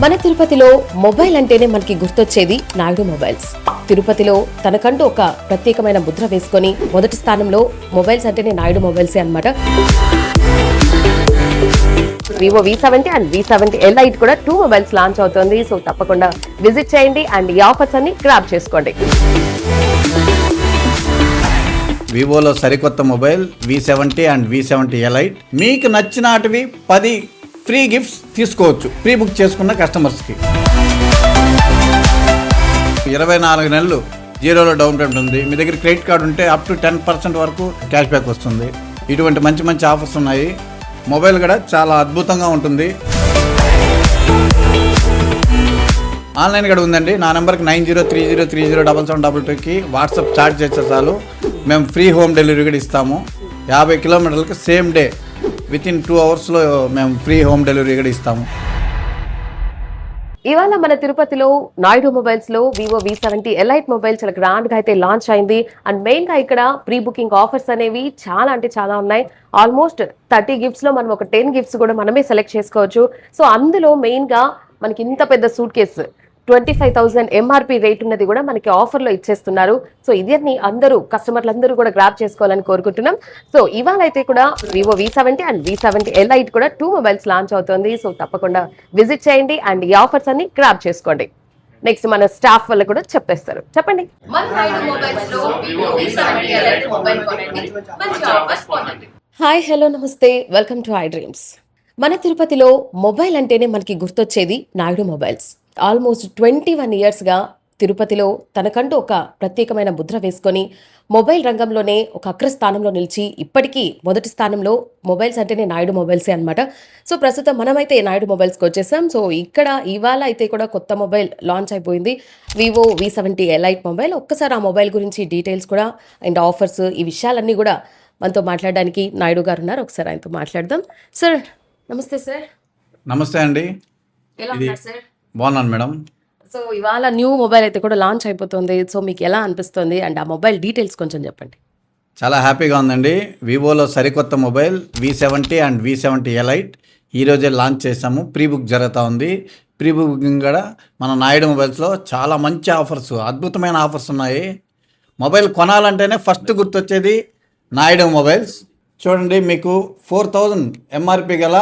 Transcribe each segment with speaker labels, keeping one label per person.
Speaker 1: మన తిరుపతిలో మొబైల్ అంటేనే మనకి గుర్తొచ్చేది నాయుడు మొబైల్స్. తిరుపతిలో తనకంటూ ఒక ప్రత్యేకమైన ముద్ర వేసుకొని మొదటి స్థానంలో మొబైల్స్ అంటేనే నాయుడు మొబైల్సే అన్నమాట. Vivo V70 and V70 Lite కూడా 2 మొబైల్స్ లాంచ్ అవుతుంది. సో తప్పకుండా విజిట్ చేయండి అండ్ ఈ ఆఫర్స్ అన్ని గ్రాబ్ చేసుకోండి.
Speaker 2: వివోలో సరికొత్త mobile V70 and V70 Lite. మీకు నచ్చినటివి 10 ఫ్రీ గిఫ్ట్స్ తీసుకోవచ్చు ప్రీ బుక్ చేసుకున్న కస్టమర్స్కి. 24 నెలలు జీరోలో డౌన్ పేమెంట్ ఉంది. మీ దగ్గర క్రెడిట్ కార్డు ఉంటే అప్ టు 10% వరకు క్యాష్ బ్యాక్ వస్తుంది. ఇటువంటి మంచి మంచి ఆఫర్స్ ఉన్నాయి. మొబైల్ కూడా చాలా అద్భుతంగా ఉంటుంది. ఆన్లైన్ కూడా ఉందండి. నా నెంబర్కి 9030307722కి వాట్సాప్ చాట్ చేస్తే చాలు. మేము ఫ్రీ హోమ్ డెలివరీ కూడా ఇస్తాము. 50 కిలోమీటర్లకి సేమ్ డే వితిన్ 2 అవర్స్లో మేము ఫ్రీ హోమ్ డెలివరీ కూడా ఇస్తాము.
Speaker 1: ఇవాళ మన తిరుపతిలో నాయుడు మొబైల్స్ లో వివో V70 Lite మొబైల్ చాలా గ్రాండ్ గా అయితే లాంచ్ అయింది. అండ్ మెయిన్ గా ఇక్కడ ప్రీ బుకింగ్ ఆఫర్స్ అనేవి చాలా అంటే చాలా ఉన్నాయి. ఆల్మోస్ట్ 30 గిఫ్ట్స్ లో మనం ఒక 10 గిఫ్ట్స్ కూడా మనమే సెలెక్ట్ చేసుకోవచ్చు. సో అందులో మెయిన్ గా మనకి ఇంత పెద్ద సూట్ కేసు 25,000 MRP రేట్ ఉన్నది కూడా మనకి ఆఫర్ లో ఇచ్చేస్తున్నారు. సో ఇదన్నీ అందరూ కస్టమర్లందరూ కూడా గ్రాబ్ చేసుకోవాలని కోరుకుంటున్నాం. సో ఇవాళ అయితే కూడా Vivo V70 and V70 Lite కూడా 2 మొబైల్స్ లాంచ్ అవుతుంది. సో తప్పకుండా విజిట్ చేయండి అండ్ ఈ ఆఫర్స్ అన్ని గ్రాబ్ చేసుకోండి. నెక్స్ట్ మన స్టాఫ్ వల్ల కూడా చెప్పేస్తారు. చెప్పండి. హాయ్, హలో, నమస్తే, వెల్కమ్ టు ఐ డ్రీమ్స్. మన తిరుపతిలో మొబైల్ అంటేనే మనకి గుర్తొచ్చేది నాయుడు మొబైల్స్. ఆల్మోస్ట్ 21 ఇయర్స్గా తిరుపతిలో తనకంటూ ఒక ప్రత్యేకమైన ముద్ర వేసుకొని మొబైల్ రంగంలోనే ఒక అగ్రస్థానంలో నిలిచి ఇప్పటికీ మొదటి స్థానంలో మొబైల్స్ అంటేనే నాయుడు మొబైల్సే అనమాట. సో ప్రస్తుతం మనమైతే నాయుడు మొబైల్స్కి వచ్చేసాం. సో ఇక్కడ ఇవాళ అయితే కూడా కొత్త మొబైల్ లాంచ్ అయిపోయింది, వివో V70 Lite మొబైల్. ఒక్కసారి ఆ మొబైల్ గురించి డీటెయిల్స్ కూడా అండ్ ఆఫర్స్ ఈ విషయాలన్నీ కూడా మనతో మాట్లాడడానికి నాయుడు గారు ఉన్నారు. ఒకసారి ఆయనతో మాట్లాడదాం. సార్ నమస్తే. సార్
Speaker 2: నమస్తే అండి.
Speaker 1: ఎలా ఉన్నారు సార్?
Speaker 2: బాగున్నాను మేడం.
Speaker 1: సో ఇవాళ న్యూ మొబైల్ అయితే కూడా లాంచ్ అయిపోతుంది. సో మీకు ఎలా అనిపిస్తుంది అండ్ ఆ మొబైల్ డీటెయిల్స్ కొంచెం చెప్పండి.
Speaker 2: చాలా హ్యాపీగా ఉందండి. వివోలో సరికొత్త mobile V70 and V70 Lite ఈరోజే లాంచ్ చేసాము. ప్రీ బుక్ జరుగుతూ ఉంది. ప్రీ బుకింగ్ కూడా మన నాయుడు మొబైల్స్లో చాలా మంచి ఆఫర్స్, అద్భుతమైన ఆఫర్స్ ఉన్నాయి. మొబైల్ కొనాలంటేనే ఫస్ట్ గుర్తొచ్చేది నాయుడు మొబైల్స్. చూడండి, మీకు 4,000 MRP గల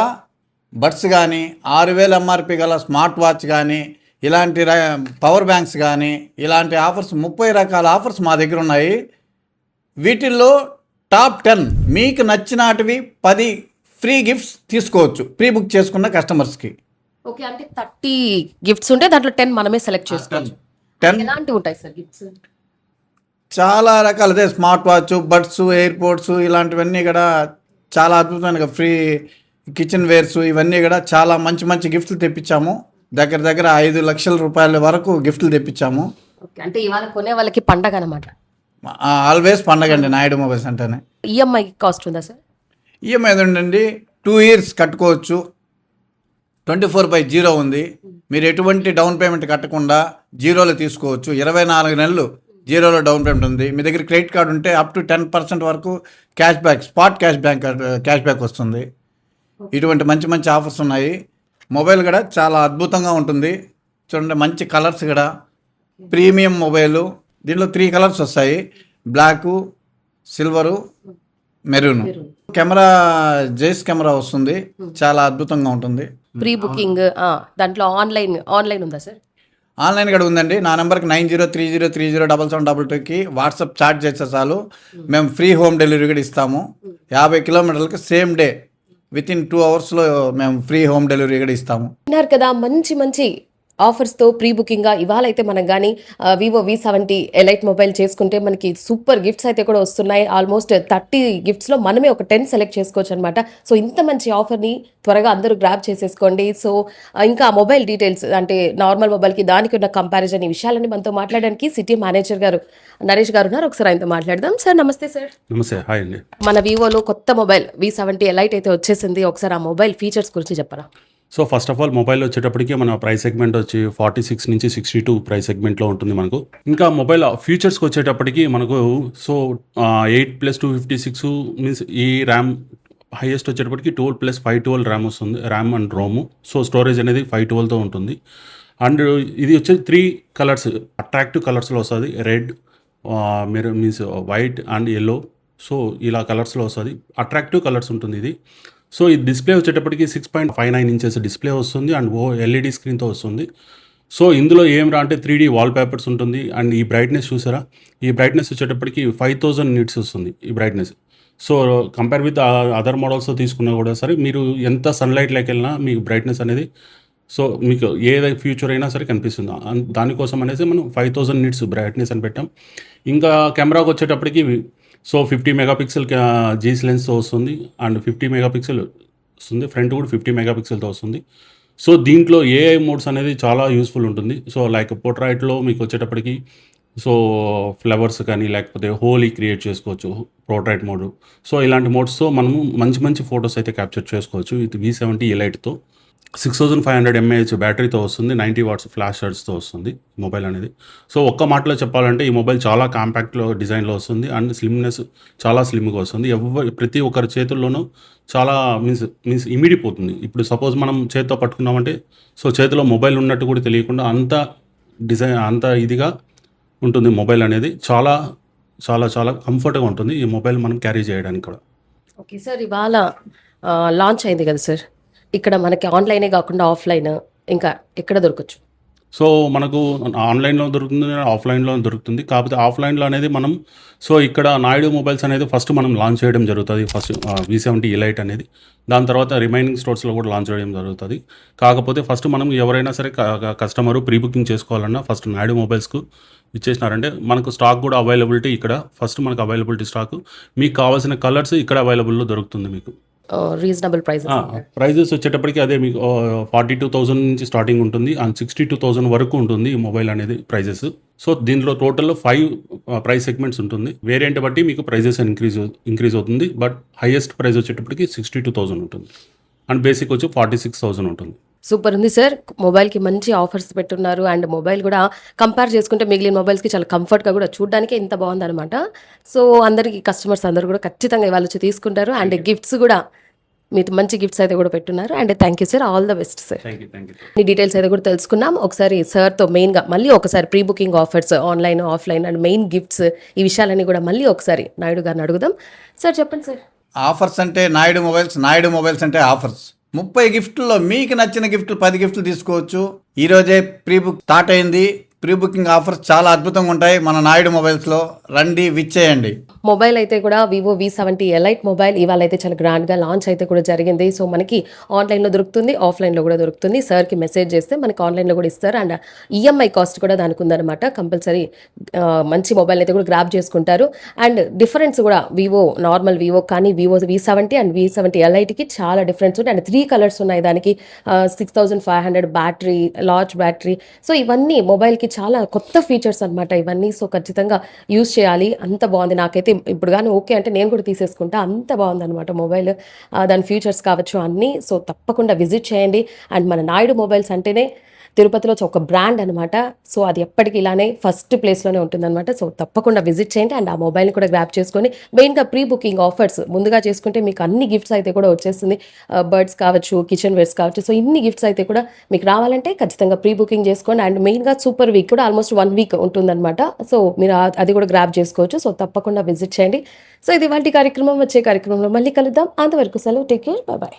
Speaker 2: బడ్స్ కానీ, 6,000 MRP గల స్మార్ట్ వాచ్ కానీ, ఇలాంటి పవర్ బ్యాంక్స్ కానీ, ఇలాంటి ఆఫర్స్ 30 రకాల ఆఫర్స్ మా దగ్గర ఉన్నాయి. వీటిల్లో టాప్ 10 మీకు నచ్చినటివి 10 ఫ్రీ గిఫ్ట్స్ తీసుకోవచ్చు ప్రీ బుక్ చేసుకున్న కస్టమర్స్కి.
Speaker 1: ఓకే, అంటే 30 గిఫ్ట్స్ ఉంటే దాంట్లో 10 మనమే సెలెక్ట్ చేసుకోవచ్చు.
Speaker 2: 10
Speaker 1: ఎలాంటివి ఉంటాయి సార్ గిఫ్ట్స్?
Speaker 2: చాలా రకాలు. అదే స్మార్ట్ వాచ్, బడ్స్, ఎయిర్పోర్ట్స్ ఇలాంటివన్నీ కూడా చాలా అద్భుతమైన ఫ్రీ కిచెన్ వేర్స్ ఇవన్నీ కూడా చాలా మంచి మంచి గిఫ్ట్లు తెప్పించాము. దగ్గర 5 లక్షల రూపాయల వరకు గిఫ్ట్లు తెప్పించాము.
Speaker 1: ఓకే, అంటే ఇవాళ కొనే వాళ్ళకి పండగ అనమాట.
Speaker 2: ఆల్వేస్ పండగ అండి నాయుడు మొబైల్స్ అంటేనే.
Speaker 1: ఈఎంఐ కాస్ట్ ఉందా సార్?
Speaker 2: ఈఎంఐ ఉండండి, 2 ఇయర్స్ కట్టుకోవచ్చు. 24/0 ఉంది. మీరు ఎటువంటి డౌన్ పేమెంట్ కట్టకుండా జీరోలో తీసుకోవచ్చు. 24 నెలలు జీరోలో డౌన్ పేమెంట్ ఉంది. మీ దగ్గర క్రెడిట్ కార్డు ఉంటే అప్ టు 10% వరకు cash back, spot cash back వస్తుంది. ఇటువంటి మంచి మంచి ఆఫర్స్ ఉన్నాయి. మొబైల్ కూడా చాలా అద్భుతంగా ఉంటుంది. చూడండి, మంచి కలర్స్ కూడా, ప్రీమియం మొబైలు. దీంట్లో 3 కలర్స్ వస్తాయి, బ్లాకు, సిల్వరు, మెరూన్. కెమెరా జేస్ కెమెరా వస్తుంది, చాలా అద్భుతంగా ఉంటుంది.
Speaker 1: ప్రీ బుకింగ్ దాంట్లో ఆన్లైన్ ఉందా సార్?
Speaker 2: ఆన్లైన్ కూడా ఉందండి. నా నెంబర్కి 9030307722కి వాట్సాప్ చాట్ చేస్తే చాలు. మేము ఫ్రీ హోమ్ డెలివరీ కూడా ఇస్తాము. 50 కిలోమీటర్లకి సేమ్ డే వితిన్ 2 అవర్స్లో మేము ఫ్రీ హోమ్ డెలివరీ కూడా ఇస్తాము.
Speaker 1: విన్నారు కదా, మంచి మంచి ఆఫర్స్తో ప్రీ బుకింగ్గా ఇవాళ అయితే మనం కానీ వివో V70 Lite మొబైల్ చేసుకుంటే మనకి సూపర్ గిఫ్ట్స్ అయితే కూడా వస్తున్నాయి. ఆల్మోస్ట్ 30 గిఫ్ట్స్లో మనమే ఒక 10 సెలెక్ట్ చేసుకోవచ్చు అనమాట. సో ఇంత మంచి ఆఫర్ని త్వరగా అందరూ గ్రాబ్ చేసేసుకోండి. సో ఇంకా మొబైల్ డీటెయిల్స్ అంటే నార్మల్ మొబైల్కి దానికి ఉన్న కంపారిజన్ ఈ విషయాలన్నీ మనతో మాట్లాడడానికి సిటీ మేనేజర్ గారు నరేష్ గారు ఉన్నారు. ఒకసారి ఆయనతో మాట్లాడదాం. సార్ నమస్తే. సార్
Speaker 3: నమస్తే. హాయ్ అండి.
Speaker 1: మన వివోలో కొత్త మొబైల్ V70 Lite అయితే వచ్చేసింది. ఒకసారి ఆ మొబైల్ ఫీచర్స్ గురించి చెప్పరా?
Speaker 3: So first of all mobile వచ్చేటప్పటికి మన ప్రైస్ సెగ్మెంట్ వచ్చి 46 నుంచి 62 ప్రైస్ సెగ్మెంట్లో ఉంటుంది మనకు. ఇంకా మొబైల్ ఫీచర్స్కి వచ్చేటప్పటికి మనకు సో 8+256 మీన్స్ ఈ ర్యామ్ హైయెస్ట్ వచ్చేటప్పటికి 12+512 ర్యామ్ వస్తుంది, RAM and ROM. So storage అనేది 512తో ఉంటుంది. అండ్ ఇది వచ్చేసి 3 కలర్స్, అట్రాక్టివ్ కలర్స్లో వస్తుంది. రెడ్, మీరు means white and yellow. So ఇలా కలర్స్లో వస్తుంది, అట్రాక్టివ్ కలర్స్ ఉంటుంది ఇది. సో ఈ డిస్ప్లే వచ్చేటప్పటికి 6.59 ఇంచెస్ డిస్ప్లే వస్తుంది అండ్ ఎల్ఈడి స్క్రీన్తో వస్తుంది. సో ఇందులో ఏం రా అంటే 3D వాల్ పేపర్స్ ఉంటుంది. అండ్ ఈ బ్రైట్నెస్ చూసారా, ఈ బ్రైట్నెస్ వచ్చేటప్పటికి 5000 నిట్స్ వస్తుంది ఈ brightness. So compare with other మోడల్స్తో తీసుకున్నా కూడా సరే, మీరు ఎంత సన్లైట్లోకి వెళ్ళినా మీకు బ్రైట్నెస్ అనేది, సో మీకు ఏ ఫ్యూచర్ అయినా సరే కనిపిస్తుంది. దానికోసం అనేసి మనం 5000 నిట్స్ బ్రైట్నెస్ అని పెట్టాం. ఇంకా కెమెరాకి వచ్చేటప్పటికి సో 50 మెగాపిక్సెల్ జీస్ లెన్స్తో వస్తుంది అండ్ 50 మెగాపిక్సెల్ వస్తుంది, ఫ్రంట్ కూడా 50 మెగాపిక్సెల్తో వస్తుంది. సో దీంట్లో ఏఐ మోడ్స్ అనేది చాలా యూస్ఫుల్ ఉంటుంది. సో లైక్ పోర్ట్రైట్లో మీకు వచ్చేటప్పటికి సో ఫ్లవర్స్ కానీ లేకపోతే హోలీ క్రియేట్ చేసుకోవచ్చు పోర్ట్రైట్ మోడ్. సో ఇలాంటి మోడ్స్తో మనము మంచి మంచి ఫొటోస్ అయితే క్యాప్చర్ చేసుకోవచ్చు. ఇది V70 ఎలైట్తో 6500 mAh బ్యాటరీతో వస్తుంది, 90 వాట్స్ ఫ్లాష్ చార్జ్తో వస్తుంది మొబైల్ అనేది. సో ఒక్క మాటలో చెప్పాలంటే ఈ మొబైల్ చాలా కాంపాక్ట్లో డిజైన్లో వస్తుంది అండ్ స్లిమ్నెస్ చాలా స్లిమ్గా వస్తుంది. ప్రతి ఒక్కరి చేతుల్లోనూ చాలా మీన్స్ ఇమిడిపోతుంది. ఇప్పుడు సపోజ్ మనం చేతితో పట్టుకున్నామంటే సో చేతిలో మొబైల్ ఉన్నట్టు కూడా తెలియకుండా అంత డిజైన్ అంత ఇదిగా ఉంటుంది మొబైల్ అనేది. చాలా చాలా చాలా కంఫర్ట్గా ఉంటుంది ఈ మొబైల్ మనం క్యారీ చేయడానికి కూడా.
Speaker 1: ఓకే సార్, ఇవాళ లాంచ్ అయింది కదా సార్, ఇక్కడ మనకి ఆన్లైనే కాకుండా ఆఫ్లైన్ ఇంకా ఎక్కడ దొరకచ్చు?
Speaker 3: సో మనకు ఆన్లైన్లో దొరుకుతుంది, ఆఫ్లైన్లో దొరుకుతుంది. కాకపోతే ఆఫ్లైన్లో అనేది మనం సో ఇక్కడ నాయుడు మొబైల్స్ అనేది ఫస్ట్ మనం లాంచ్ చేయడం జరుగుతుంది. ఫస్ట్ V70 ఎలైట్ అనేది, దాని తర్వాత రిమైనింగ్ స్టోర్స్లో కూడా లాంచ్ చేయడం జరుగుతుంది. కాకపోతే ఫస్ట్ మనం ఎవరైనా సరే కస్టమరు ప్రీ బుకింగ్ చేసుకోవాలన్నా ఫస్ట్ నాయుడు మొబైల్స్కు ఇచ్చేసినారంటే మనకు స్టాక్ కూడా అవైలబిలిటీ ఇక్కడ ఫస్ట్ మనకు అవైలబిలిటీ స్టాక్, మీకు కావాల్సిన కలర్స్ ఇక్కడ అవైలబుల్లో దొరుకుతుంది మీకు.
Speaker 1: Reasonable price.
Speaker 3: ప్రైజెస్ వచ్చేటప్పటికి అదే మీకు 42,000 నుంచి స్టార్టింగ్ ఉంటుంది అండ్ 62,000 వరకు ఉంటుంది ఈ మొబైల్ అనేది ప్రైజెస్. సో దీంట్లో టోటల్లో 5 ప్రైస్ సెగ్మెంట్స్ ఉంటుంది. వేరియంట్ బట్టి మీకు ప్రైజెస్ ఇంక్రీజ్ అవుతుంది. బట్ హైయెస్ట్ ప్రైస్ వచ్చేటప్పటికి 62,000 ఉంటుంది అండ్ బేసిక్ వచ్చి 46,000 ఉంటుంది.
Speaker 1: సూపర్ ఉంది సార్, మొబైల్కి మంచి ఆఫర్స్ పెట్టున్నారు అండ్ మొబైల్ కూడా కంపేర్ చేసుకుంటే మిగిలిన మొబైల్స్కి చాలా కంఫర్ట్గా కూడా చూడడానికి ఇంత బాగుందన్నమాట. సో అందరికి కస్టమర్స్ అందరూ కూడా ఖచ్చితంగా ఇవాళ వచ్చి తీసుకుంటారు అండ్ గిఫ్ట్స్ కూడా మీకు మంచి గిఫ్ట్స్ అయితే కూడా పెట్టున్నారు. And thank you sir, all the best sir.
Speaker 3: Thank you.
Speaker 1: ఈ డీటెయిల్స్ అయితే కూడా తెలుసుకున్నాం. ఒకసారి సార్తో మెయిన్గా మళ్ళీ ఒకసారి pre booking offers, online offline and main gifts, ఈ విషయాలన్నీ కూడా మళ్ళీ ఒకసారి నాయుడు గారిని అడుగుదాం. సార్ చెప్పండి సార్.
Speaker 2: ఆఫర్స్ అంటే నాయుడు మొబైల్స్ అంటే ఆఫర్స్. 30 గిఫ్ట్లో మీకు నచ్చిన గిఫ్ట్లు 10 గిఫ్ట్లు తీసుకోవచ్చు. ఈరోజే ప్రీ బుక్ స్టార్ట్ అయింది. ప్రీ బుకింగ్ ఆఫర్స్ చాలా అద్భుతంగా ఉంటాయి మన నాయుడు మొబైల్స్లో. రండి, విచ్చేయండి.
Speaker 1: మొబైల్ అయితే కూడా వివో V70 ఎలైట్ మొబైల్ ఇవాళ అయితే చాలా గ్రాండ్గా లాంచ్ అయితే కూడా జరిగింది. సో మనకి ఆన్లైన్లో దొరుకుతుంది, ఆఫ్లైన్లో కూడా దొరుకుతుంది. సార్కి మెసేజ్ చేస్తే మనకి ఆన్లైన్లో కూడా ఇస్తారు అండ్ ఈఎంఐ కాస్ట్ కూడా దానికి ఉందన్నమాట. కంపల్సరీ మంచి మొబైల్ అయితే కూడా గ్రాప్ చేసుకుంటారు. అండ్ డిఫరెన్స్ కూడా నార్మల్ వివో కానీ వివో V70 అండ్ V70 ఎలైట్కి చాలా డిఫరెన్స్ ఉంది. అండ్ 3 కలర్స్ ఉన్నాయి దానికి. 6500 బ్యాటరీ, లార్జ్ బ్యాటరీ. సో ఇవన్నీ మొబైల్కి చాలా కొత్త ఫీచర్స్ అనమాట ఇవన్నీ. సో ఖచ్చితంగా యూజ్ చేయాలి, అంత బాగుంది. నాకైతే ఇప్పుడు కానీ ఓకే అంటే నేను కూడా తీసేసుకుంటా, అంత బాగుంది అనమాట మొబైల్. దాని ఫీచర్స్ కావచ్చు అన్నీ. సో తప్పకుండా విజిట్ చేయండి. అండ్ మన నాయుడు మొబైల్స్ అంటేనే తిరుపతిలో ఒక బ్రాండ్ అనమాట. సో అది ఎప్పటికీ ఇలానే ఫస్ట్ ప్లేస్లోనే ఉంటుందన్నమాట. సో తప్పకుండా విజిట్ చేయండి అండ్ ఆ మొబైల్ని కూడా గ్రాప్ చేసుకొని మెయిన్గా ప్రీ బుకింగ్ ఆఫర్స్ ముందుగా చేసుకుంటే మీకు అన్ని గిఫ్ట్స్ అయితే కూడా వచ్చేస్తుంది. బర్డ్స్ కావచ్చు, కిచెన్ వేర్స్ కావచ్చు. సో ఇన్ని గిఫ్ట్స్ అయితే కూడా మీకు రావాలంటే ఖచ్చితంగా ప్రీ బుకింగ్ చేసుకోండి. అండ్ మెయిన్గా సూపర్ వీక్ కూడా ఆల్మోస్ట్ 1 వీక్ ఉంటుందన్నమాట. సో మీరు అది కూడా గ్రాప్ చేసుకోవచ్చు. సో తప్పకుండా విజిట్ చేయండి. సో ఇది ఇవాల్టి కార్యక్రమం. వచ్చే కార్యక్రమంలో మళ్ళీ కలుద్దాం. అంతవరకు సెలవు, టేక్ కేర్, బాయ్.